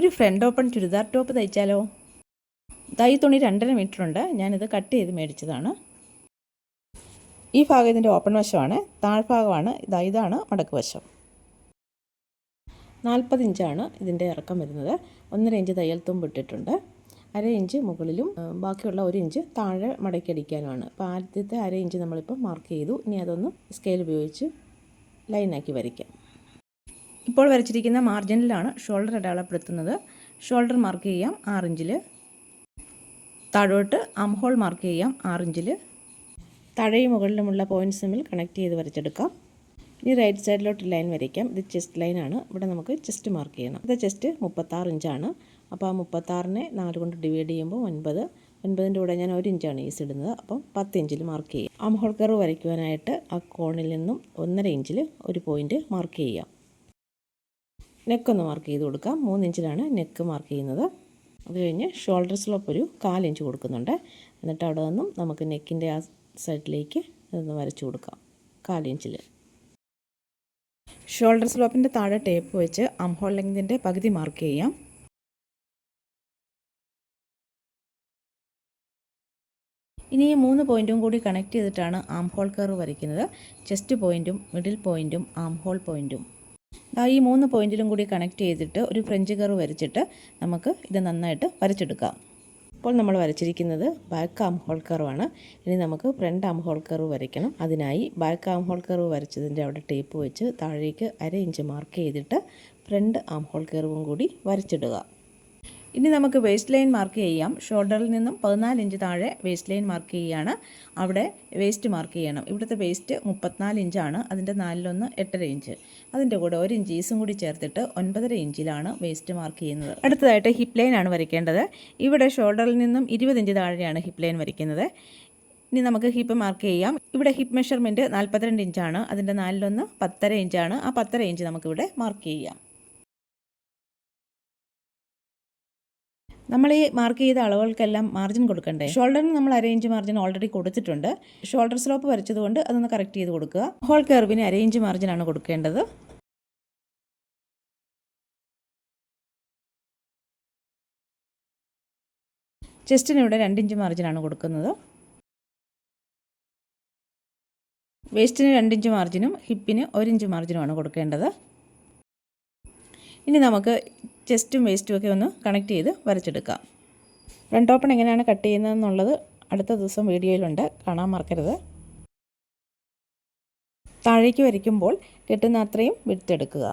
ഒരു front open churidar top തയ്ച്ചാലോ? ഈ തുണി 2.5 മീറ്റർ ഉണ്ട്. ഞാനിത് കട്ട് ചെയ്ത് മേടിച്ചതാണ്. ഈ ഭാഗം ഇതിൻ്റെ ഓപ്പൺ വശമാണ്, താഴ്ഭാഗമാണ് ഇതാണ് മടക്ക് വശം. 40 ഇഞ്ചാണ് ഇതിൻ്റെ ഇറക്കം വരുന്നത്. 1.5 ഇഞ്ച് തയ്യൽ തുമ്പ് ഇട്ടിട്ടുണ്ട്. 1/2 ഇഞ്ച് മുകളിലും ബാക്കിയുള്ള 1 ഇഞ്ച് താഴെ മടക്കിയടിക്കാനുമാണ്. അപ്പോൾ ആദ്യത്തെ 1/2 ഇഞ്ച് നമ്മളിപ്പോൾ മാർക്ക് ചെയ്തു. ഇനി അതൊന്ന് സ്കെയിൽ ഉപയോഗിച്ച് ലൈനാക്കി വരയ്ക്കാം. ഇപ്പോൾ വരച്ചിരിക്കുന്ന മാർജിനിലാണ് ഷോൾഡർ അടയാളപ്പെടുത്തുന്നത്. ഷോൾഡർ മാർക്ക് ചെയ്യാം 6 ഇഞ്ചിൽ. താഴോട്ട് ആംഹോൾ മാർക്ക് ചെയ്യാം 6 ഇഞ്ചിൽ. താഴെയും മുകളിലുമുള്ള പോയിൻറ്റ്സ് തമ്മിൽ കണക്ട് ചെയ്ത് വരച്ചെടുക്കാം. ഇനി റൈറ്റ് സൈഡിലോട്ട് ലൈൻ വരയ്ക്കാം. ഇത് ചെസ്റ്റ് ലൈനാണ്. ഇവിടെ നമുക്ക് ചെസ്റ്റ് മാർക്ക് ചെയ്യണം. ഇത് ചെസ്റ്റ് 36 ഇഞ്ചാണ്. അപ്പോൾ ആ 36നെ 4 കൊണ്ട് ഡിവൈഡ് ചെയ്യുമ്പോൾ 9. 9ൻ്റെ കൂടെ ഞാൻ 1 ഇഞ്ചാണ് ഈസ് ഇടുന്നത്. അപ്പം 10 ഇഞ്ചിൽ മാർക്ക് ചെയ്യാം. ആംഹോൾ കർവ് വരയ്ക്കുവാനായിട്ട് ആ കോണിൽ നിന്നും 1.5 ഇഞ്ചിൽ ഒരു പോയിൻറ്റ് മാർക്ക് ചെയ്യാം. നെക്കൊന്ന് മാർക്ക് ചെയ്ത് കൊടുക്കാം. 3 ഇഞ്ചിലാണ് നെക്ക് മാർക്ക് ചെയ്യുന്നത്. അത് കഴിഞ്ഞ് ഷോൾഡർ സ്ലോപ്പ് ഒരു 1/4 ഇഞ്ച് കൊടുക്കുന്നുണ്ട്. എന്നിട്ട് അവിടെ നിന്നും നമുക്ക് നെക്കിൻ്റെ ആ സൈഡിലേക്ക് ഇതൊന്ന് വരച്ചു കൊടുക്കാം 1/4 ഇഞ്ചിൽ. ഷോൾഡർ സ്ലോപ്പിൻ്റെ താഴെ ടേപ്പ് വെച്ച് ആംഹോൾ ലെങ്തിൻ്റെ പകുതി മാർക്ക് ചെയ്യാം. ഇനി ഈ 3 പോയിൻറ്റും കൂടി കണക്ട് ചെയ്തിട്ടാണ് ആംഹോൾ കർവ് വരയ്ക്കുന്നത്. ചെസ്റ്റ് പോയിൻറ്റും മിഡിൽ പോയിൻറ്റും ആംഹോൾ പോയിൻറ്റും. ഈ 3 പോയിൻറ്റിലും കൂടി കണക്ട് ചെയ്തിട്ട് ഒരു ഫ്രഞ്ച് കർവ് വരച്ചിട്ട് നമുക്ക് ഇത് നന്നായിട്ട് വരച്ചെടുക്കാം. ഇപ്പോൾ നമ്മൾ വരച്ചിരിക്കുന്നത് ബാക്ക് ആംഹോൾ കർവാണ്. ഇനി നമുക്ക് ഫ്രണ്ട് ആംഹോൾ കർവ് വരയ്ക്കണം. അതിനായി ബാക്ക് ആംഹോൾ കർവ് വരച്ചതിൻ്റെ അവിടെ ടേപ്പ് വെച്ച് താഴേക്ക് 1/2 ഇഞ്ച് മാർക്ക് ചെയ്തിട്ട് ഫ്രണ്ട് ആംഹോൾ കർവും കൂടി വരച്ചിടുക. ഇനി നമുക്ക് വേസ്റ്റ് ലൈൻ മാർക്ക് ചെയ്യാം. ഷോൾഡറിൽ നിന്നും 14 ഇഞ്ച് താഴെ വേസ്റ്റ് ലൈൻ മാർക്ക് ചെയ്യുകയാണ്. അവിടെ വേസ്റ്റ് മാർക്ക് ചെയ്യണം. ഇവിടുത്തെ വേസ്റ്റ് 34 ഇഞ്ചാണ്. അതിൻ്റെ 4/1 8.5 ഇഞ്ച്. അതിൻ്റെ കൂടെ 1 ഇഞ്ച് ഈസും കൂടി ചേർത്തിട്ട് 9.5 ഇഞ്ചിലാണ് വേസ്റ്റ് മാർക്ക് ചെയ്യുന്നത്. അടുത്തതായിട്ട് ഹിപ്പ് ലൈൻ ആണ് വരയ്ക്കേണ്ടത്. ഇവിടെ ഷോൾഡറിൽ നിന്നും 20 ഇഞ്ച് താഴെയാണ് ഹിപ്പ് ലൈൻ വരയ്ക്കുന്നത്. ഇനി നമുക്ക് ഹിപ്പ് മാർക്ക് ചെയ്യാം. ഇവിടെ ഹിപ്പ് മെഷർമെൻറ്റ് 42 ഇഞ്ചാണ്. അതിൻ്റെ 4/1 10.5 ഇഞ്ചാണ്. ആ 10.5 ഇഞ്ച് നമുക്കിവിടെ മാർക്ക് ചെയ്യാം. നമ്മൾ ഈ മാർക്ക് ചെയ്ത അളവുകൾക്കെല്ലാം മാർജിൻ കൊടുക്കണ്ടേ? ഷോൾഡറിന് നമ്മൾ 1/2 ഇഞ്ച് മാർജിൻ ഓൾറെഡി കൊടുത്തിട്ടുണ്ട്. ഷോൾഡർ സ്ലോപ്പ് വരച്ചതുകൊണ്ട് അതൊന്ന് കറക്റ്റ് ചെയ്ത് കൊടുക്കുക. ഹോൾ കർവിന് 1/2 ഇഞ്ച് മാർജിനാണ് കൊടുക്കേണ്ടത്. ചെസ്റ്റിന് ഇവിടെ 2 ഇഞ്ച് മാർജിനാണ് കൊടുക്കുന്നത്. വേസ്റ്റിന് 2 ഇഞ്ച് മാർജിനും ഹിപ്പിന് 1 ഇഞ്ച് മാർജിനുമാണ് കൊടുക്കേണ്ടത്. ഇനി നമുക്ക് ചെസ്റ്റും വേസ്റ്റും ഒക്കെ ഒന്ന് കണക്ട് ചെയ്ത് വരച്ചെടുക്കാം. ഫ്രണ്ട് ഓപ്പൺ എങ്ങനെയാണ് കട്ട് ചെയ്യുന്നതെന്നുള്ളത് അടുത്ത ദിവസം വീഡിയോയിലുണ്ട്, കാണാൻ മറക്കരുത്. താഴേക്ക് വരയ്ക്കുമ്പോൾ കിട്ടുന്ന അത്രയും വിഡ്ത്ത് എടുക്കുക.